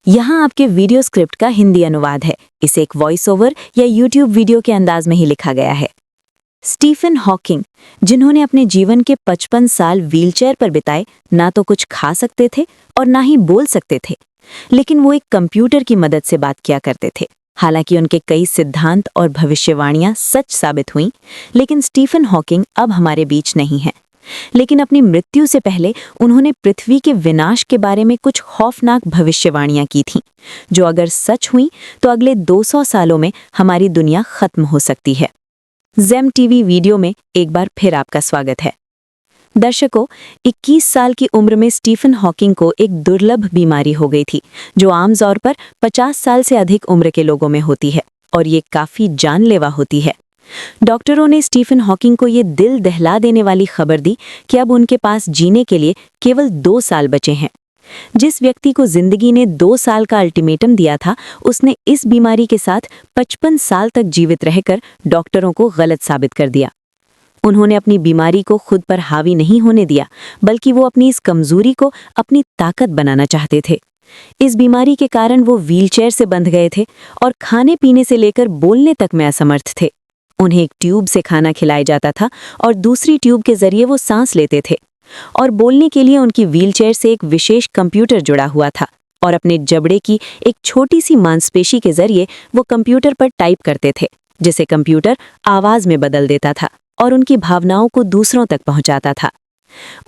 यहाँ आपके video script का हिंदी अनुवाद है। इसे एक वॉइस ओवर या यूट्यूब वीडियो के अंदाज में ही लिखा गया है। स्टीफन हॉकिंग, जिन्होंने अपने जीवन के 55 साल व्हीलचेयर पर बिताए, ना तो कुछ खा सकते थे और ना ही बोल सकते थे, लेकिन वो एक कंप्यूटर की मदद से बात किया करते थे। हालांकि उनके कई सिद्धांत और भविष्यवाणियां सच साबित हुईं, लेकिन स्टीफन हॉकिंग अब हमारे बीच नहीं हैं। लेकिन अपनी मृत्यु से पहले उन्होंने पृथ्वी के विनाश के बारे में कुछ खौफनाक भविष्यवाणियां की थीं, जो अगर सच हुईं तो अगले 200 सालों में हमारी दुनिया खत्म हो सकती है। ज़ेम टीवी वीडियो में एक बार फिर आपका स्वागत है। दर्शकों, 21 साल की उम्र में स्टीफन हॉकिंग को एक दुर्लभ बीमारी हो गई थी, जो आमतौर पर 50 साल से अधिक उम्र के लोगों में होती है और ये काफ़ी जानलेवा होती है। डॉक्टरों ने स्टीफन हॉकिंग को ये दिल दहला देने वाली खबर दी कि अब उनके पास जीने के लिए केवल 2 साल बचे हैं। जिस व्यक्ति को जिंदगी ने 2 साल का अल्टीमेटम दिया था, उसने इस बीमारी के साथ 55 साल तक जीवित रहकर डॉक्टरों को गलत साबित कर दिया। उन्होंने अपनी बीमारी को खुद पर हावी नहीं होने दिया, बल्कि वो अपनी इस कमजोरी को अपनी ताकत बनाना चाहते थे। इस बीमारी के कारण वो व्हीलचेयर से बंध गए थे और खाने पीने से लेकर बोलने तक में असमर्थ थे। उन्हें एक ट्यूब से खाना खिलाया जाता था और दूसरी ट्यूब के जरिए वो सांस लेते थे, और बोलने के लिए उनकी व्हीलचेयर से एक विशेष कंप्यूटर जुड़ा हुआ था और अपने जबड़े की एक छोटी सी मांसपेशी के जरिए वो कंप्यूटर पर टाइप करते थे, जिसे कंप्यूटर आवाज में बदल देता था और उनकी भावनाओं को दूसरों तक पहुंचाता था।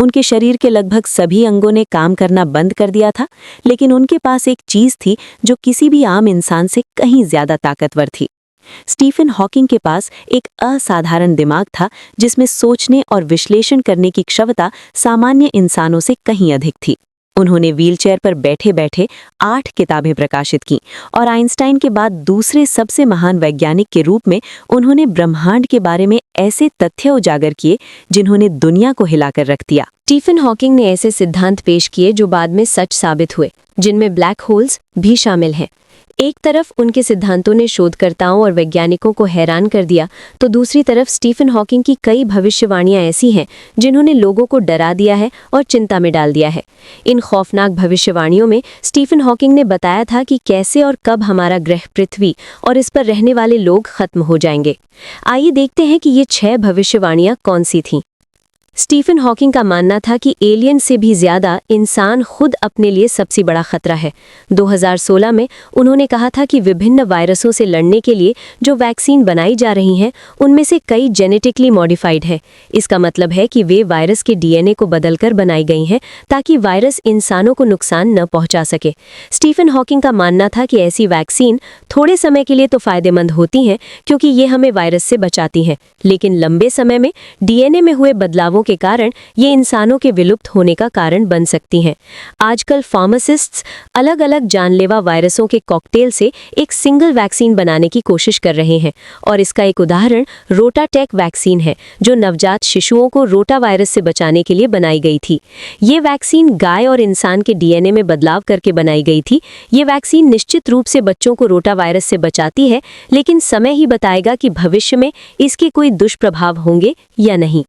उनके शरीर के लगभग सभी अंगों ने काम करना बंद कर दिया था, लेकिन उनके पास एक चीज थी जो किसी भी आम इंसान से कहीं ज्यादा ताकतवर थी। स्टीफन हॉकिंग के पास एक असाधारण दिमाग था, जिसमें सोचने और विश्लेषण करने की क्षमता सामान्य इंसानों से कहीं अधिक थी। उन्होंने व्हीलचेयर पर बैठे बैठे 8 किताबें प्रकाशित की और आइंस्टाइन के बाद दूसरे सबसे महान वैज्ञानिक के रूप में उन्होंने ब्रह्मांड के बारे में ऐसे तथ्य उजागर किए जिन्होंने दुनिया को हिलाकर रख दिया। स्टीफन हॉकिंग ने ऐसे सिद्धांत पेश किए जो बाद में सच साबित हुए, जिनमें ब्लैक होल्स भी शामिल हैं। एक तरफ उनके सिद्धांतों ने शोधकर्ताओं और वैज्ञानिकों को हैरान कर दिया, तो दूसरी तरफ स्टीफन हॉकिंग की कई भविष्यवाणियां ऐसी हैं जिन्होंने लोगों को डरा दिया है और चिंता में डाल दिया है। इन खौफनाक भविष्यवाणियों में स्टीफन हॉकिंग ने बताया था कि कैसे और कब हमारा ग्रह पृथ्वी और इस पर रहने वाले लोग खत्म हो जाएंगे। आइए देखते हैं कि ये 6 भविष्यवाणियां कौन सी थीं। स्टीफन हॉकिंग का मानना था कि एलियन से भी ज्यादा इंसान खुद अपने लिए सबसे बड़ा खतरा है। 2016 में उन्होंने कहा था कि विभिन्न वायरसों से लड़ने के लिए जो वैक्सीन बनाई जा रही हैं, उनमें से कई जेनेटिकली मॉडिफाइड है। इसका मतलब है कि वे वायरस के डीएनए को बदलकर बनाई गई हैं ताकि वायरस इंसानों को नुकसान न पहुंचा सके। स्टीफन हॉकिंग का मानना था कि ऐसी वैक्सीन थोड़े समय के लिए तो फायदेमंद होती हैं, क्योंकि ये हमें वायरस से बचाती हैं, लेकिन लंबे समय में डीएनए में हुए बदलावों के कारण ये इंसानों के विलुप्त होने का कारण बन सकती हैं। आजकल फार्मासिस्ट्स अलग अलग जानलेवा वायरसों के कॉकटेल से एक सिंगल वैक्सीन बनाने की कोशिश कर रहे हैं, और इसका एक उदाहरण रोटाटेक वैक्सीन है, जो नवजात शिशुओं को रोटा वायरस से बचाने के लिए बनाई गई थी। ये वैक्सीन गाय और इंसान के डीएनए में बदलाव करके बनाई गई थी। ये वैक्सीन निश्चित रूप से बच्चों को रोटा वायरस से बचाती है, लेकिन समय ही बताएगा कि भविष्य में इसके कोई दुष्प्रभाव होंगे या नहीं।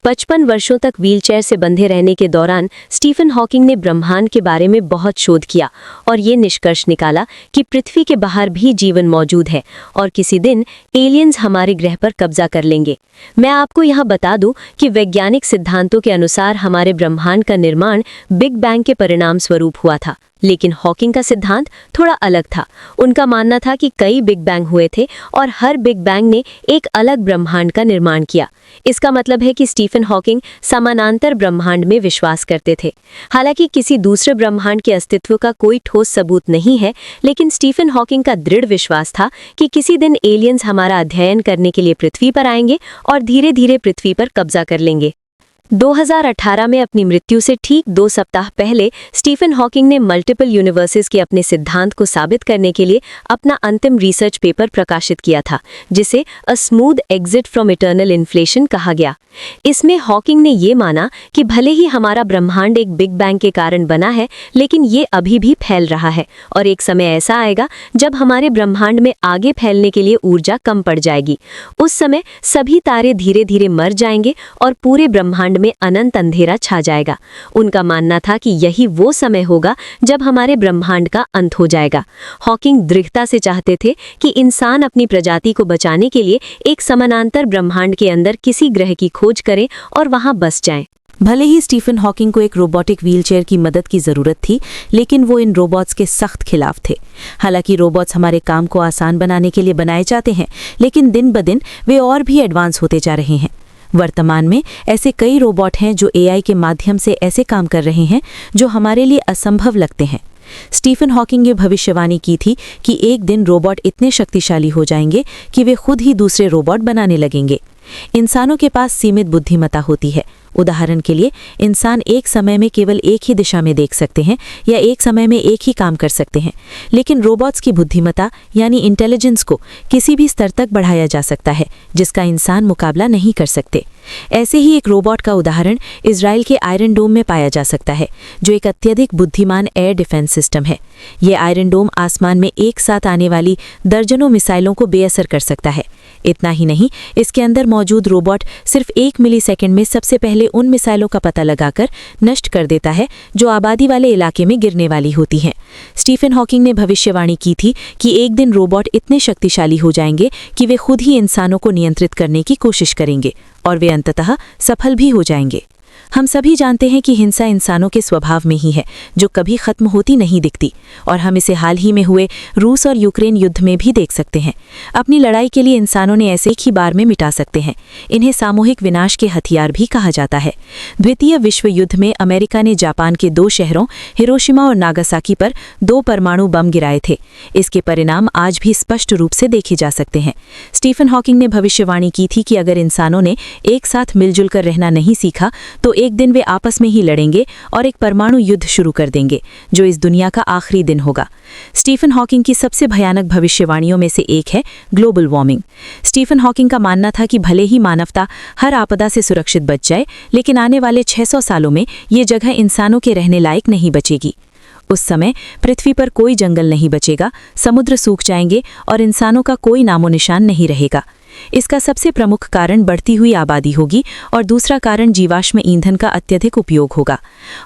55 वर्षों तक व्हीलचेयर से बंधे रहने के दौरान स्टीफन हॉकिंग ने ब्रह्मांड के बारे में बहुत शोध किया और ये निष्कर्ष निकाला कि पृथ्वी के बाहर भी जीवन मौजूद है और किसी दिन एलियंस हमारे ग्रह पर कब्जा कर लेंगे। मैं आपको यहाँ बता दूं कि वैज्ञानिक सिद्धांतों के अनुसार हमारे ब्रह्मांड का निर्माण बिग बैंग के परिणाम स्वरूप हुआ था, लेकिन हॉकिंग का सिद्धांत थोड़ा अलग था। उनका मानना था कि कई बिग बैंग हुए थे और हर बिग बैंग ने एक अलग ब्रह्मांड का निर्माण किया। इसका मतलब है कि स्टीफन हॉकिंग समानांतर ब्रह्मांड में विश्वास करते थे। हालांकि किसी दूसरे ब्रह्मांड के अस्तित्व का कोई ठोस सबूत नहीं है, लेकिन स्टीफन हॉकिंग का दृढ़ विश्वास था कि किसी दिन एलियंस हमारा अध्ययन करने के लिए पृथ्वी पर आएंगे और धीरे धीरे पृथ्वी पर कब्जा कर लेंगे। 2018 में अपनी मृत्यु से ठीक 2 सप्ताह पहले स्टीफन हॉकिंग ने मल्टीपल यूनिवर्सेस के अपने सिद्धांत को साबित करने के लिए अपना अंतिम रिसर्च पेपर प्रकाशित किया था, जिसे a smooth exit from eternal inflation कहा गया। इसमें हॉकिंग ने ये माना कि भले ही हमारा ब्रह्मांड एक बिग बैंग के कारण बना है, लेकिन ये अभी भी फैल रहा है और एक समय ऐसा आएगा जब हमारे ब्रह्मांड में आगे फैलने के लिए ऊर्जा कम पड़ जाएगी। उस समय सभी तारे धीरे धीरे मर जाएंगे और पूरे ब्रह्मांड में अनंत अंधेरा छा जाएगा। उनका मानना था कि यही वो समय होगा जब हमारे ब्रह्मांड का अंत हो जाएगा। हॉकिंग दृढ़ता से चाहते थे कि इंसान अपनी प्रजाति को बचाने के लिए एक समानांतर ब्रह्मांड के अंदर किसी ग्रह की खोज करे और वहां बस जाएं। भले ही स्टीफन हॉकिंग को एक रोबोटिक व्हीलचेयर की मदद की ज़रूरत थी, लेकिन वो इन रोबोट्स के सख्त खिलाफ थे। हालांकि रोबोट्स हमारे काम को आसान बनाने के लिए बनाए जाते हैं, लेकिन दिन ब दिन वे और भी एडवांस होते जा रहे हैं। वर्तमान में ऐसे कई रोबोट हैं जो एआई के माध्यम से ऐसे काम कर रहे हैं जो हमारे लिए असंभव लगते हैं। स्टीफन हॉकिंग ने भविष्यवाणी की थी कि एक दिन रोबोट इतने शक्तिशाली हो जाएंगे कि वे खुद ही दूसरे रोबोट बनाने लगेंगे। इंसानों के पास सीमित बुद्धिमत्ता होती है। उदाहरण के लिए, इंसान एक समय में केवल एक ही दिशा में देख सकते हैं या एक समय में एक ही काम कर सकते हैं, लेकिन रोबोट्स की बुद्धिमत्ता यानी इंटेलिजेंस को किसी भी स्तर तक बढ़ाया जा सकता है जिसका इंसान मुकाबला नहीं कर सकते। ऐसे ही एक रोबोट का उदाहरण इजराइल के आयरन डोम में पाया जा सकता है, जो एक अत्यधिक बुद्धिमान एयर डिफेंस सिस्टम है। ये आयरन डोम आसमान में एक साथ आने वाली दर्जनों मिसाइलों को बेअसर कर सकता है। इतना ही नहीं, इसके अंदर मौजूद रोबोट सिर्फ 1 मिलीसेकंड में सबसे पहले उन मिसाइलों का पता लगाकर नष्ट कर देता है जो आबादी वाले इलाके में गिरने वाली होती हैं। स्टीफन हॉकिंग ने भविष्यवाणी की थी कि एक दिन रोबोट इतने शक्तिशाली हो जाएंगे कि वे खुद ही इंसानों को नियंत्रित करने की कोशिश करेंगे और वे अंततः सफल भी हो जाएंगे। हम सभी जानते हैं कि हिंसा इंसानों के स्वभाव में ही है, जो कभी खत्म होती नहीं दिखती, और हम इसे हाल ही में हुए रूस और यूक्रेन युद्ध में भी देख सकते हैं। अपनी लड़ाई के लिए इंसानों ने ऐसे एक ही बार में मिटा सकते हैं। इन्हें सामूहिक विनाश के हथियार भी कहा जाता है। द्वितीय विश्व युद्ध में अमेरिका ने जापान के 2 शहरों हिरोशिमा और नागासाकी पर 2 परमाणु बम गिराए थे। इसके परिणाम आज भी स्पष्ट रूप से देखे जा सकते हैं। स्टीफन हॉकिंग ने भविष्यवाणी की थी कि अगर इंसानों ने एक साथ मिलजुल कर रहना नहीं सीखा तो एक दिन वे आपस में ही लड़ेंगे और एक परमाणु युद्ध शुरू कर देंगे, जो इस दुनिया का आखिरी दिन होगा। स्टीफन हॉकिंग की सबसे भयानक भविष्यवाणियों में से एक है ग्लोबल वार्मिंग। स्टीफन हॉकिंग का मानना था कि भले ही मानवता हर आपदा से सुरक्षित बच जाए, लेकिन आने वाले 600 सालों में ये जगह इंसानों के रहने लायक नहीं बचेगी। उस समय पृथ्वी पर कोई जंगल नहीं बचेगा, समुद्र सूख जाएंगे और इंसानों का कोई नामो निशान नहीं रहेगा। इसका सबसे प्रमुख कारण बढ़ती हुई आबादी होगी और दूसरा कारण जीवाश्म ईंधन का अत्यधिक उपयोग होगा।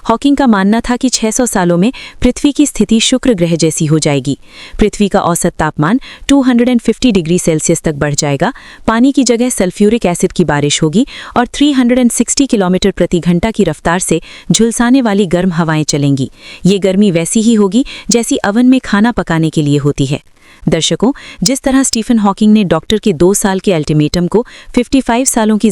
हॉकिंग का मानना था कि 600 सालों में पृथ्वी की स्थिति शुक्र ग्रह जैसी हो जाएगी। पृथ्वी का औसत तापमान 250 डिग्री सेल्सियस तक बढ़ जाएगा, पानी की जगह सल्फ्यूरिक एसिड की बारिश होगी और 360 किलोमीटर प्रति घंटा की रफ्तार से झुलसाने वाली गर्म हवाएं चलेंगी। ये गर्मी वैसी ही होगी जैसी अवन में खाना पकाने के लिए होती है। दर्शकों, जिस तरह स्टीफन हॉकिंग ने डॉक्टर के 2 साल के अल्टीमेटम को 55 सालों की